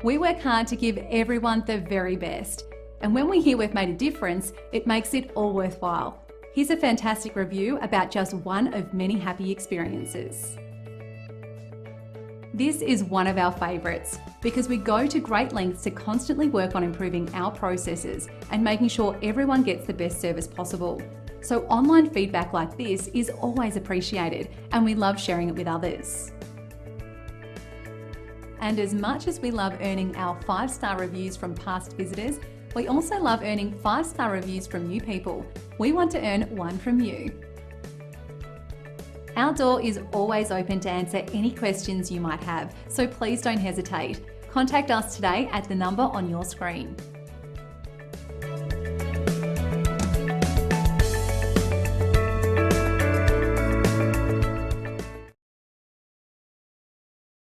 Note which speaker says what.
Speaker 1: We work hard to give everyone the very best. And when we hear we've made a difference, it makes it all worthwhile. Here's a fantastic review about just one of many happy experiences. This is one of our favourites because we go to great lengths to constantly work on improving our processes and making sure everyone gets the best service possible. So online feedback like this is always appreciated and we love sharing it with others. And as much as we love earning our 5-star reviews from past visitors, we also love earning 5-star reviews from new people. We want to earn one from you. Our door is always open to answer any questions you might have, so please don't hesitate. Contact us today at the number on your screen.